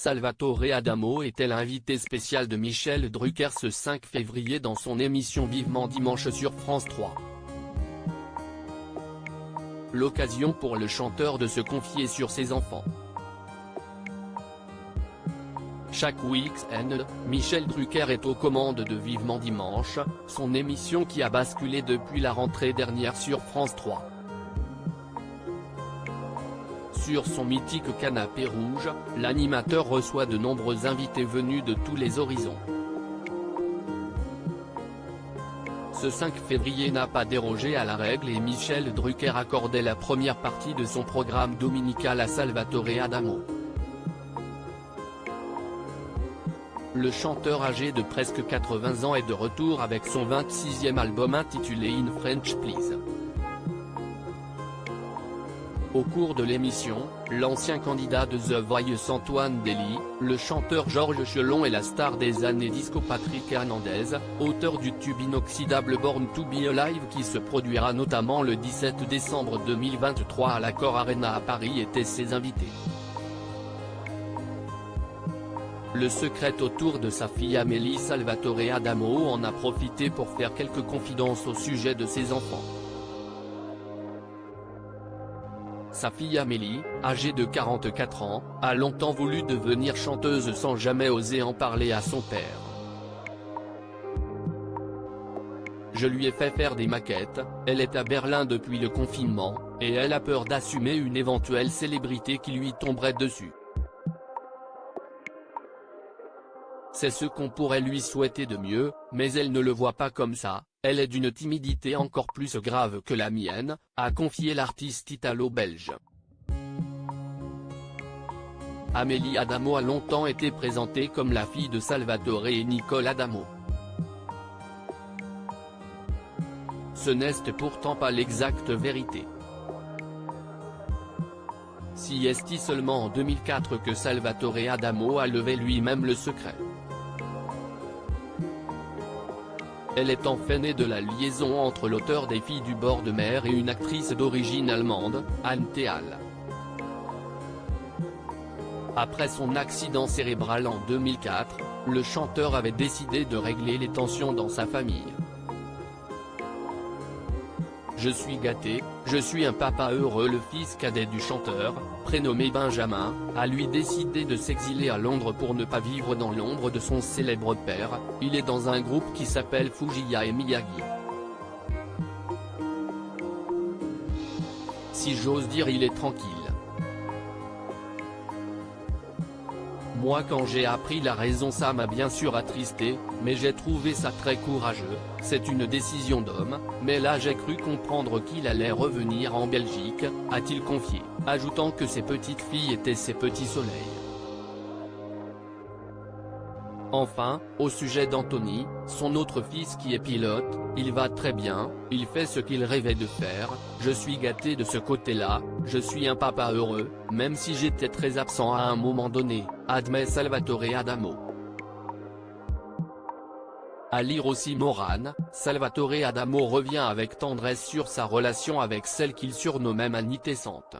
Salvatore Adamo était l'invité spécial de Michel Drucker ce 5 février dans son émission Vivement Dimanche sur France 3. L'occasion pour le chanteur de se confier sur ses enfants. Chaque week-end, Michel Drucker est aux commandes de Vivement Dimanche, son émission qui a basculé depuis la rentrée dernière sur France 3. Sur son mythique canapé rouge, l'animateur reçoit de nombreux invités venus de tous les horizons. Ce 5 février n'a pas dérogé à la règle et Michel Drucker accordait la première partie de son programme dominical à Salvatore Adamo. Le chanteur âgé de presque 80 ans est de retour avec son 26e album intitulé In French Please. Au cours de l'émission, l'ancien candidat de The Voice Antoine Dely, le chanteur Georges Chelon et la star des années disco Patrick Hernandez, auteur du tube inoxydable Born to Be Alive qui se produira notamment le 17 décembre 2023 à l'Accor Arena à Paris étaient ses invités. Le secret autour de sa fille Amélie Salvatore Adamo en a profité pour faire quelques confidences au sujet de ses enfants. Sa fille Amélie, âgée de 44 ans, a longtemps voulu devenir chanteuse sans jamais oser en parler à son père. Je lui ai fait faire des maquettes, elle est à Berlin depuis le confinement, et elle a peur d'assumer une éventuelle célébrité qui lui tomberait dessus. C'est ce qu'on pourrait lui souhaiter de mieux, mais elle ne le voit pas comme ça, elle est d'une timidité encore plus grave que la mienne, a confié l'artiste italo-belge. Amélie Adamo a longtemps été présentée comme la fille de Salvatore et Nicole Adamo. Ce n'est pourtant pas l'exacte vérité. Si est seulement en 2004 que Salvatore Adamo a levé lui-même le secret. Elle est en fait née de la liaison entre l'auteur des Filles du bord de mer et une actrice d'origine allemande, Anne Theal. Après son accident cérébral en 2004, le chanteur avait décidé de régler les tensions dans sa famille. Je suis gâté, je suis un papa heureux. Le fils cadet du chanteur, prénommé Benjamin, a lui décidé de s'exiler à Londres pour ne pas vivre dans l'ombre de son célèbre père, il est dans un groupe qui s'appelle Fujiya et Miyagi. Si j'ose dire, il est tranquille. Moi quand j'ai appris la raison ça m'a bien sûr attristé, mais j'ai trouvé ça très courageux, c'est une décision d'homme, mais là j'ai cru comprendre qu'il allait revenir en Belgique, a-t-il confié, ajoutant que ses petites filles étaient ses petits soleils. Enfin, au sujet d'Anthony, son autre fils qui est pilote, il va très bien, il fait ce qu'il rêvait de faire, je suis gâté de ce côté-là, je suis un papa heureux, même si j'étais très absent à un moment donné, admet Salvatore Adamo. À lire aussi Morane, Salvatore Adamo revient avec tendresse sur sa relation avec celle qu'il surnommait Annie Tessante.